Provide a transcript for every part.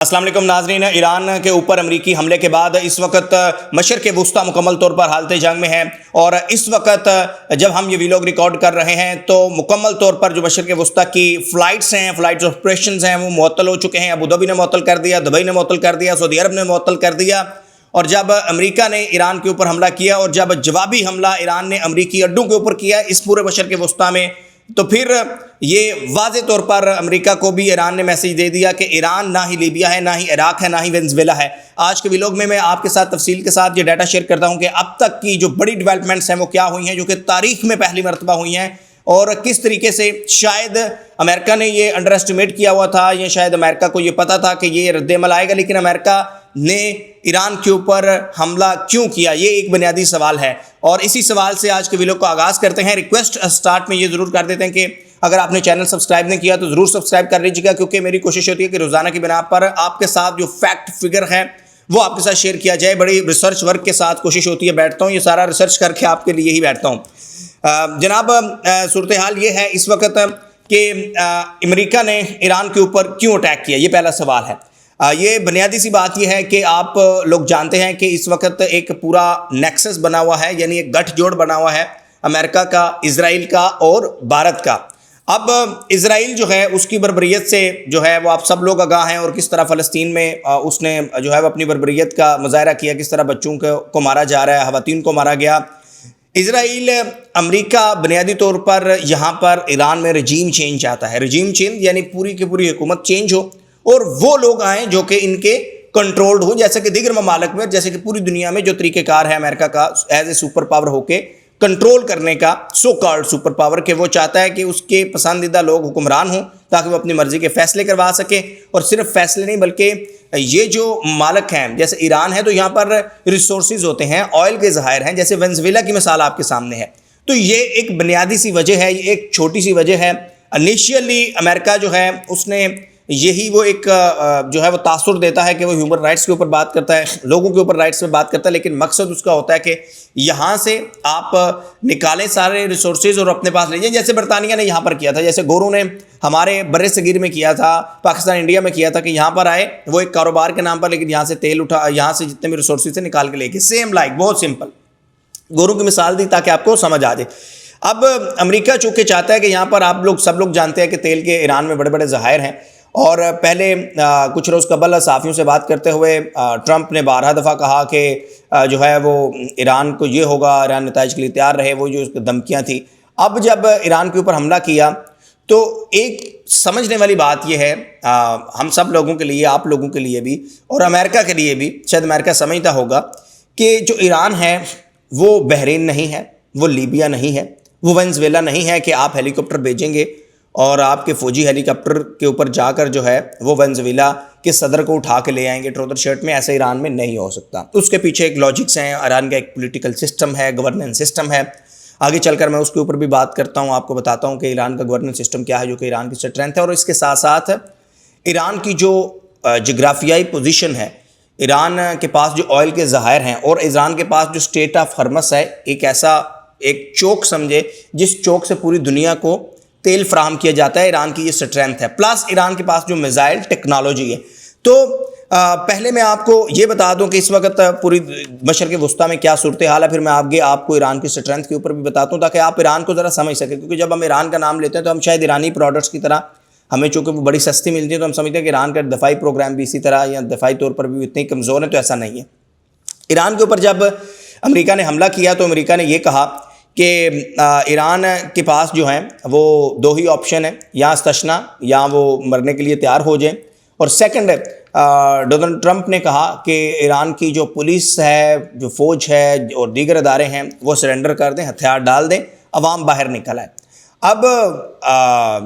السلام علیکم ناظرین، ایران کے اوپر امریکی حملے کے بعد اس وقت مشرق وسطیٰ مکمل طور پر حالت جنگ میں ہے، اور اس وقت جب ہم یہ ویلوگ ریکارڈ کر رہے ہیں تو مکمل طور پر جو مشرق وسطیٰ کی فلائٹس آپریشنز ہیں وہ معطل ہو چکے ہیں۔ ابوظہبی نے معطل کر دیا، دبئی نے معطل کر دیا، سعودی عرب نے معطل کر دیا، اور جب امریکہ نے ایران کے اوپر حملہ کیا اور جب جوابی حملہ ایران نے امریکی اڈوں کے اوپر کیا اس پورے مشرق وسطیٰ میں، تو پھر یہ واضح طور پر امریکہ کو بھی ایران نے میسیج دے دیا کہ ایران نہ ہی لیبیا ہے، نہ ہی عراق ہے، نہ ہی وینزویلا ہے۔ آج کے ویلوگ میں آپ کے ساتھ تفصیل کے ساتھ یہ ڈیٹا شیئر کرتا ہوں کہ اب تک کی جو بڑی ڈیولپمنٹس ہیں وہ کیا ہوئی ہیں، جو کہ تاریخ میں پہلی مرتبہ ہوئی ہیں، اور کس طریقے سے شاید امریکہ نے یہ انڈر اسٹیمیٹ کیا ہوا تھا، یا شاید امریکہ کو یہ پتہ تھا کہ یہ رد عمل آئے گا، لیکن امریکہ نے ایران کے اوپر حملہ کیوں کیا، یہ ایک بنیادی سوال ہے، اور اسی سوال سے آج کے ویلوگ کو آغاز کرتے ہیں۔ ریکویسٹ سٹارٹ میں یہ ضرور کر دیتے ہیں کہ اگر آپ نے چینل سبسکرائب نہیں کیا تو ضرور سبسکرائب کر لیجیے گا، کیونکہ میری کوشش ہوتی ہے کہ روزانہ کی بنا پر آپ کے ساتھ جو فیکٹ فگر ہے وہ آپ کے ساتھ شیئر کیا جائے۔ بڑی ریسرچ ورک کے ساتھ کوشش ہوتی ہے، بیٹھتا ہوں یہ سارا ریسرچ کر کے آپ کے لیے ہی بیٹھتا ہوں۔ جناب، صورتحال یہ ہے اس وقت کہ امریکہ نے ایران کے اوپر کیوں اٹیک کیا، یہ پہلا سوال ہے۔ یہ بنیادی سی بات یہ ہے کہ آپ لوگ جانتے ہیں کہ اس وقت ایک پورا نیکسس بنا ہوا ہے، یعنی ایک گٹھ جوڑ بنا ہوا ہے امریکہ کا، اسرائیل کا اور بھارت کا۔ اب اسرائیل جو ہے اس کی بربریت سے جو ہے وہ آپ سب لوگ آگاہ ہیں، اور کس طرح فلسطین میں اس نے جو ہے وہ اپنی بربریت کا مظاہرہ کیا، کس طرح بچوں کو مارا جا رہا ہے، خواتین کو مارا گیا۔ اسرائیل، امریکہ بنیادی طور پر یہاں پر ایران میں رجیم چینج چاہتا ہے۔ رجیم چینج یعنی پوری کی پوری حکومت چینج ہو اور وہ لوگ آئیں جو کہ ان کے کنٹرولڈ ہوں، جیسے کہ دیگر ممالک میں، جیسے کہ پوری دنیا میں جو طریقہ کار ہے امریکہ کا ایز اے سپر پاور ہو کے کنٹرول کرنے کا، سو کالڈ سپر پاور، کہ وہ چاہتا ہے کہ اس کے پسندیدہ لوگ حکمران ہوں تاکہ وہ اپنی مرضی کے فیصلے کروا سکے، اور صرف فیصلے نہیں بلکہ یہ جو ممالک ہیں جیسے ایران ہے تو یہاں پر ریسورسز ہوتے ہیں، آئل کے ذخائر ہیں، جیسے وینزویلا کی مثال آپ کے سامنے ہے۔ تو یہ ایک بنیادی سی وجہ ہے، یہ ایک چھوٹی سی وجہ ہے۔ انیشیلی امریکہ جو ہے اس نے یہی وہ ایک جو ہے وہ تاثر دیتا ہے کہ وہ ہیومن رائٹس کے اوپر بات کرتا ہے، لوگوں کے اوپر رائٹس پہ بات کرتا ہے، لیکن مقصد اس کا ہوتا ہے کہ یہاں سے آپ نکالیں سارے ریسورسز اور اپنے پاس لے جائیں، جیسے برطانیہ نے یہاں پر کیا تھا، جیسے گورو نے ہمارے بر صغیر میں کیا تھا، پاکستان انڈیا میں کیا تھا، کہ یہاں پر آئے وہ ایک کاروبار کے نام پر، لیکن یہاں سے تیل اٹھا، یہاں سے جتنے بھی ریسورسز سے نکال کے لے کے، سیم لائک، بہت سمپل گورو کی مثال دی تاکہ آپ کو سمجھ آ جائے۔ اب امریکہ چونکہ چاہتا ہے کہ یہاں پر آپ لوگ سب لوگ جانتے ہیں کہ تیل کے ایران میں بڑے بڑے ذخائر ہیں، اور پہلے کچھ روز قبل صحافیوں سے بات کرتے ہوئے ٹرمپ نے 12 دفعہ کہا کہ جو ہے وہ ایران کو یہ ہوگا، ایران نتائج کے لیے تیار رہے، وہ جو اس کی دھمکیاں تھیں۔ اب جب ایران کے اوپر حملہ کیا تو ایک سمجھنے والی بات یہ ہے، ہم سب لوگوں کے لیے، آپ لوگوں کے لیے بھی اور امریکہ کے لیے بھی، شاید امریکہ سمجھتا ہوگا کہ جو ایران ہے وہ بحرین نہیں ہے، وہ لیبیا نہیں ہے، وہ وینزویلا نہیں ہے کہ آپ ہیلی کاپٹر بھیجیں گے اور آپ کے فوجی ہیلی کاپٹر کے اوپر جا کر جو ہے وہ وینزویلا کے صدر کو اٹھا کے لے آئیں گے ٹراؤزر شرٹ میں۔ ایسا ایران میں نہیں ہو سکتا، اس کے پیچھے ایک لاجکس ہیں، ایران کا ایک پولیٹیکل سسٹم ہے، گورننس سسٹم ہے۔ آگے چل کر میں اس کے اوپر بھی بات کرتا ہوں، آپ کو بتاتا ہوں کہ ایران کا گورننس سسٹم کیا ہے، جو کہ ایران کی اسٹرینتھ ہے، اور اس کے ساتھ ساتھ ایران کی جو جغرافیائی پوزیشن ہے، ایران کے پاس جو آئل کے ذخائر ہیں، اور ایران کے پاس جو اسٹیٹ آف ہرمس ہے، ایک ایسا ایک چوک سمجھے جس چوک سے پوری دنیا کو تیل فراہم کیا جاتا ہے، ایران کی یہ اسٹرینتھ ہے، پلس ایران کے پاس جو میزائل ٹیکنالوجی ہے۔ تو پہلے میں آپ کو یہ بتا دوں کہ اس وقت پوری مشرق وسطیٰ میں کیا صورتحال ہے، پھر میں آگے آپ کو ایران کی اسٹرینتھ کے اوپر بھی بتاتا ہوں تاکہ آپ ایران کو ذرا سمجھ سکیں، کیونکہ جب ہم ایران کا نام لیتے ہیں تو ہم شاید ایرانی پروڈکٹس کی طرح، ہمیں چونکہ وہ بڑی سستی ملتی ہے تو ہم سمجھتے ہیں کہ ایران کا دفاعی پروگرام بھی اسی طرح یا دفاعی طور پر بھی اتنے کمزور ہیں، تو ایسا نہیں ہے۔ ایران کے اوپر جب امریکہ نے حملہ کیا تو امریکہ نے یہ کہا کہ ایران کے پاس جو ہیں وہ دو ہی آپشن ہیں، یا استثنا، یا وہ مرنے کے لیے تیار ہو جائیں، اور سیکنڈ ڈونلڈ ٹرمپ نے کہا کہ ایران کی جو پولیس ہے، جو فوج ہے اور دیگر ادارے ہیں وہ سرنڈر کر دیں، ہتھیار ڈال دیں، عوام باہر نکل آئے۔ اب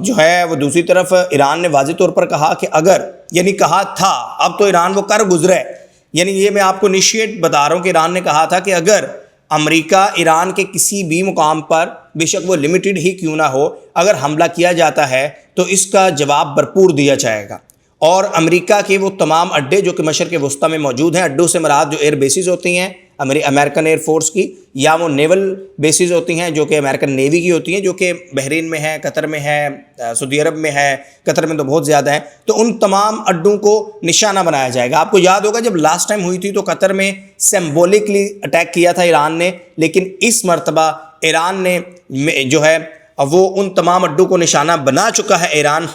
جو ہے وہ دوسری طرف ایران نے واضح طور پر کہا کہ اگر، یعنی کہا تھا، اب تو ایران وہ کر گزرا ہے، یعنی یہ میں آپ کو انیشیٹ بتا رہا ہوں کہ ایران نے کہا تھا کہ اگر امریکہ ایران کے کسی بھی مقام پر، بے شک وہ لمیٹڈ ہی کیوں نہ ہو، اگر حملہ کیا جاتا ہے تو اس کا جواب بھرپور دیا جائے گا، اور امریکہ کے وہ تمام اڈے جو کہ مشرق وسطیٰ میں موجود ہیں، اڈوں سے مراد جو ایئر بیسز ہوتی ہیں، امریکن ایئر فورس کی، یا وہ نیول بیسز ہوتی ہیں جو کہ امریکن نیوی کی ہوتی ہیں، جو کہ بحرین میں ہے، قطر میں ہے، سعودی عرب میں ہے، قطر میں تو بہت زیادہ ہیں، تو ان تمام اڈوں کو نشانہ بنایا جائے گا۔ آپ کو یاد ہوگا جب لاسٹ ٹائم ہوئی تھی تو قطر میں سمبولکلی اٹیک کیا تھا ایران نے، لیکن اس مرتبہ ایران نے جو ہے وہ ان تمام اڈوں کو نشانہ بنا چکا ہے ایران،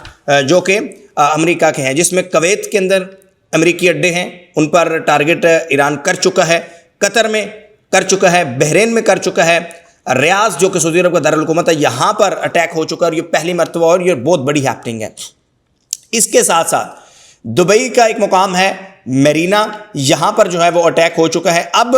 جو کہ امریکہ کے ہیں، جس میں کویت کے اندر امریکی اڈے ہیں، ان پر ٹارگٹ ایران کر چکا ہے، قطر میں کر چکا ہے، بحرین میں کر چکا ہے، ریاض جو کہ سعودی عرب کا دارالحکومت ہے یہاں پر اٹیک ہو چکا ہے، اور یہ پہلی مرتبہ اور یہ بہت بڑی ہیپننگ ہے۔ اس کے ساتھ ساتھ دبئی کا ایک مقام ہے میرینا، یہاں پر جو ہے وہ اٹیک ہو چکا ہے۔ اب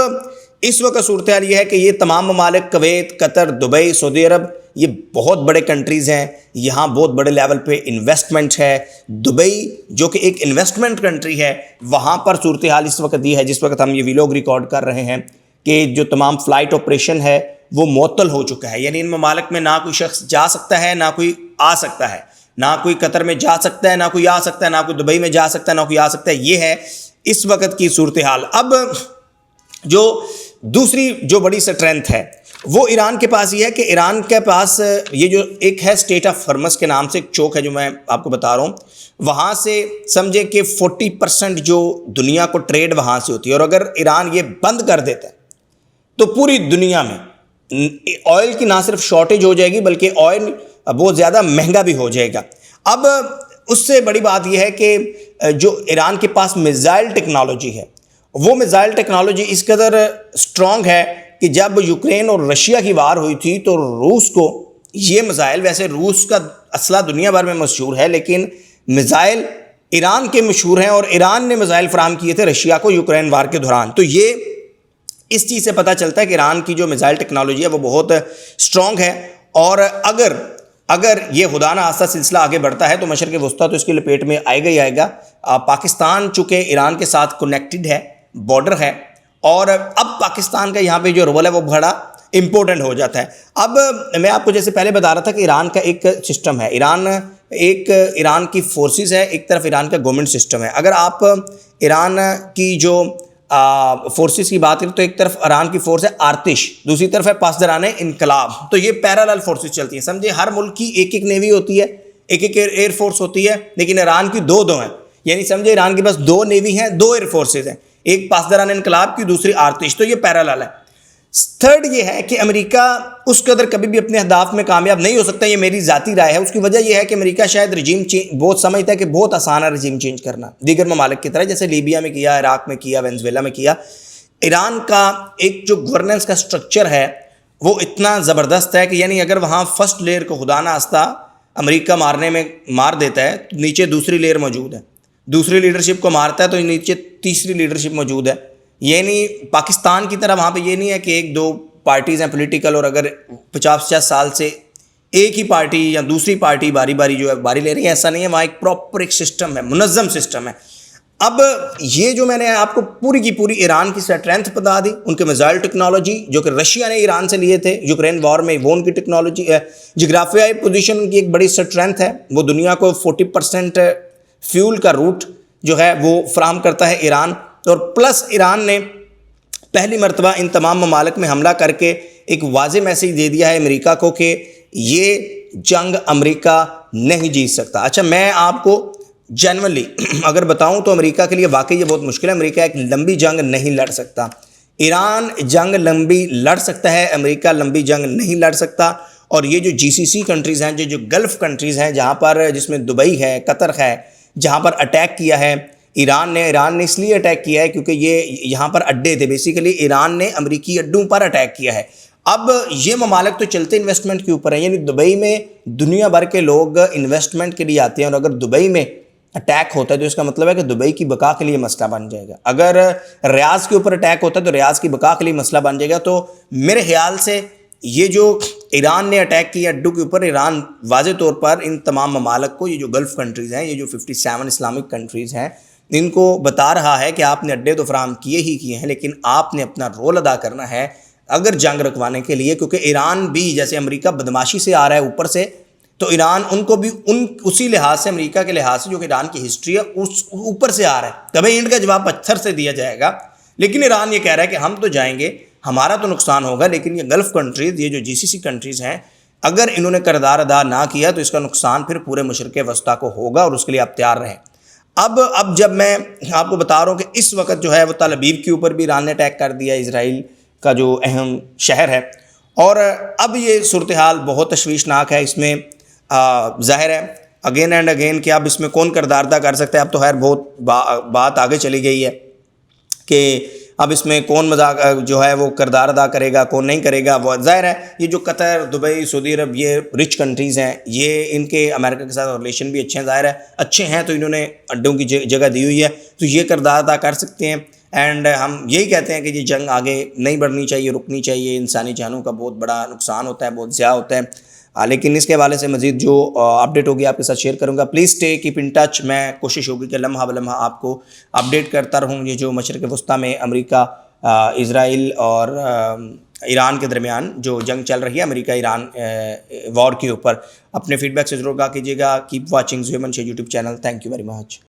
اس وقت صورتحال یہ ہے کہ یہ تمام ممالک کویت، قطر، دبئی، سعودی عرب، یہ بہت بڑے کنٹریز ہیں، یہاں بہت بڑے لیول پہ انویسٹمنٹ ہے۔ دبئی جو کہ ایک انویسٹمنٹ کنٹری ہے، وہاں پر صورتحال اس وقت یہ ہے جس وقت ہم یہ ویلوگ ریکارڈ کر رہے ہیں کہ جو تمام فلائٹ آپریشن ہے وہ معطل ہو چکا ہے، یعنی ان ممالک میں نہ کوئی شخص جا سکتا ہے، نہ کوئی آ سکتا ہے، نہ کوئی قطر میں جا سکتا ہے، نہ کوئی آ سکتا ہے، نہ کوئی دبئی میں جا سکتا ہے، نہ کوئی آ سکتا ہے۔ یہ ہے اس وقت کی صورتحال۔ اب جو دوسری جو بڑی اسٹرینتھ ہے وہ ایران کے پاس یہ ہے کہ ایران کے پاس یہ جو ایک ہے اسٹیٹ آف ہرمز کے نام سے ایک چوک ہے جو میں آپ کو بتا رہا ہوں، وہاں سے سمجھے کہ 40% جو دنیا کو ٹریڈ وہاں سے ہوتی ہے، اور اگر ایران یہ بند کر دیتا ہے تو پوری دنیا میں آئل کی نہ صرف شارٹیج ہو جائے گی بلکہ آئل بہت زیادہ مہنگا بھی ہو جائے گا۔ اب اس سے بڑی بات یہ ہے کہ جو ایران کے پاس میزائل ٹیکنالوجی ہے، وہ میزائل ٹیکنالوجی اس قدر اسٹرانگ ہے کہ جب یوکرین اور رشیا کی وار ہوئی تھی تو روس کو یہ میزائل، ویسے روس کا اسلحہ دنیا بھر میں مشہور ہے لیکن میزائل ایران کے مشہور ہیں، اور ایران نے میزائل فراہم کیے تھے رشیا کو یوکرین وار کے دوران۔ تو یہ اس چیز سے پتہ چلتا ہے کہ ایران کی جو میزائل ٹیکنالوجی ہے وہ بہت اسٹرانگ ہے، اور اگر یہ خدا نہ خواستہ سلسلہ آگے بڑھتا ہے تو مشرق وسطیٰ تو اس کی لپیٹ میں آئے گا ہی آئے گا۔ پاکستان چونکہ ایران کے ساتھ کنیکٹڈ ہے، بارڈر ہے، اور اب پاکستان کا یہاں پہ جو رول ہے وہ بڑا امپورٹنٹ ہو جاتا ہے۔ اب میں آپ کو جیسے پہلے بتا رہا تھا کہ ایران کا ایک سسٹم ہے، ایران کی فورسز ہے، ایک طرف ایران کا گورنمنٹ سسٹم ہے۔ اگر آپ ایران کی جو فورسز کی بات کریں تو ایک طرف ایران کی فورس ہے آرتش، دوسری طرف ہے پاسداران انقلاب، تو یہ پیرالل فورسز چلتی ہیں۔ سمجھے ہر ملک کی ایک ایک نیوی ہوتی ہے، ایک ایک ایئر فورس ہوتی ہے، لیکن ایران کی دو ہیں، یعنی سمجھے ایران کے پاس 2 نیوی ہیں، 2 ایئر فورسز ہیں، ایک پاسداران انقلاب کی، دوسری آرتش، تو یہ پیرالل ہے۔ تھرڈ یہ ہے کہ امریکہ اس قدر کبھی بھی اپنے اہداف میں کامیاب نہیں ہو سکتا، یہ میری ذاتی رائے ہے۔ اس کی وجہ یہ ہے کہ امریکہ شاید رجیم چینج بہت سمجھتا ہے کہ بہت آسان ہے رجیم چینج کرنا، دیگر ممالک کی طرح جیسے لیبیا میں کیا، عراق میں کیا، وینزویلا میں کیا۔ ایران کا ایک جو گورننس کا سٹرکچر ہے وہ اتنا زبردست ہے کہ یعنی اگر وہاں فرسٹ لیئر کو خدا نہ خواستہ امریکہ مارنے میں مار دیتا ہے تو نیچے دوسری لیئر موجود ہے، دوسری لیڈرشپ کو مارتا ہے تو نیچے تیسری لیڈرشپ موجود ہے۔ یعنی پاکستان کی طرح وہاں پہ یہ نہیں ہے کہ 1-2 پارٹیز ہیں پولیٹیکل، اور اگر 50 سال سے ایک ہی پارٹی یا دوسری پارٹی باری باری جو ہے باری لے رہی ہے، ایسا نہیں ہے، وہاں ایک پراپر ایک سسٹم ہے، منظم سسٹم ہے۔ اب یہ جو میں نے آپ کو پوری کی پوری ایران کی اسٹرینتھ بتا دی، ان کے میزائل ٹیکنالوجی جو کہ رشیا نے ایران سے لیے تھے یوکرین وار میں، وہ ان کی ٹیکنالوجی ہے، جغرافیائی پوزیشن کی ایک بڑی اسٹرینتھ ہے، وہ دنیا کو 40% فیول کا روٹ جو ہے وہ فراہم کرتا ہے ایران، اور پلس ایران نے پہلی مرتبہ ان تمام ممالک میں حملہ کر کے ایک واضح میسیج دے دیا ہے امریکہ کو کہ یہ جنگ امریکہ نہیں جیت سکتا۔ اچھا میں آپ کو جنرلی اگر بتاؤں تو امریکہ کے لیے واقعی یہ بہت مشکل ہے، امریکہ ایک لمبی جنگ نہیں لڑ سکتا، ایران جنگ لمبی لڑ سکتا ہے، امریکہ لمبی جنگ نہیں لڑ سکتا۔ اور یہ جو GCC کنٹریز ہیں، جو گلف کنٹریز ہیں، جہاں پر جس میں دبئی ہے، قطر ہے، جہاں پر اٹیک کیا ہے ایران نے اس لیے اٹیک کیا ہے کیونکہ یہ یہاں پر اڈے تھے، بیسیکلی ایران نے امریکی اڈوں پر اٹیک کیا ہے۔ اب یہ ممالک تو چلتے انویسٹمنٹ کے اوپر ہیں، یعنی دبئی میں دنیا بھر کے لوگ انویسٹمنٹ کے لیے آتے ہیں، اور اگر دبئی میں اٹیک ہوتا ہے تو اس کا مطلب ہے کہ دبئی کی بقا کے لیے مسئلہ بن جائے گا۔ اگر ریاض کے اوپر اٹیک ہوتا ہے تو ریاض کی بقا کے لیے مسئلہ بن جائے گا۔ تو میرے خیال سے یہ جو ایران نے اٹیک کیا اڈوں کے اوپر، ایران واضح طور پر ان تمام ممالک کو، یہ جو گلف کنٹریز ہیں، یہ جو 57 اسلامک کنٹریز ہیں، ان کو بتا رہا ہے کہ آپ نے اڈے تو فراہم کیے ہیں، لیکن آپ نے اپنا رول ادا کرنا ہے اگر جنگ رکوانے کے لیے، کیونکہ ایران بھی جیسے امریکہ بدماشی سے آ رہا ہے اوپر سے، تو ایران ان کو بھی اسی لحاظ سے، امریکہ کے لحاظ سے جو کہ ایران کی ہسٹری ہے اس اوپر سے آ رہا ہے۔ کبھی اینڈ کا جواب پتھر سے دیا جائے گا، لیکن ایران یہ کہہ رہا ہے کہ ہم تو جائیں گے, ہمارا تو نقصان ہوگا, لیکن یہ گلف کنٹریز, یہ جو GCC کنٹریز ہیں, اگر انہوں نے کردار ادا نہ کیا تو اس کا نقصان پھر پورے مشرق وسطیٰ کو ہوگا, اور اس کے لیے آپ تیار رہیں. اب جب میں آپ کو بتا رہا ہوں کہ اس وقت جو ہے وہ تل ابیب کے اوپر بھی ایران نے اٹیک کر دیا, اسرائیل کا جو اہم شہر ہے, اور اب یہ صورتحال بہت تشویشناک ہے. اس میں ظاہر ہے اگین اینڈ اگین کہ اب اس میں کون کردار ادا کر سکتا ہے. اب تو خیر بہت بات آگے چلی گئی ہے کہ اب اس میں کون مذاق جو ہے وہ کردار ادا کرے گا, کون نہیں کرے گا. وہ ظاہر ہے یہ جو قطر, دبئی, سعودی عرب, یہ رچ کنٹریز ہیں, یہ ان کے امریکہ کے ساتھ ریلیشن بھی اچھے ہیں. ظاہر ہے اچھے ہیں تو انہوں نے اڈوں کی جگہ دی ہوئی ہے, تو یہ کردار ادا کر سکتے ہیں. اینڈ ہم یہی کہتے ہیں کہ یہ جنگ آگے نہیں بڑھنی چاہیے, رکنی چاہیے. انسانی جانوں کا بہت بڑا نقصان ہوتا ہے, بہت ضیاع ہوتا ہے. لیکن اس کے حوالے سے مزید جو اپڈیٹ ہوگی آپ کے ساتھ شیئر کروں گا. Please stay keep in touch. میں کوشش ہوگی کہ لمحہ بلمحہ آپ کو اپڈیٹ کرتا رہوں. یہ جو مشرق وسطیٰ میں امریکہ, اسرائیل اور ایران کے درمیان جو جنگ چل رہی ہے, امریکہ ایران وار کے اوپر, اپنے فیڈ بیک سے ضرور آگاہ کیجیے گا. کیپ واچنگ زویا منشا YouTube channel. Thank you very much.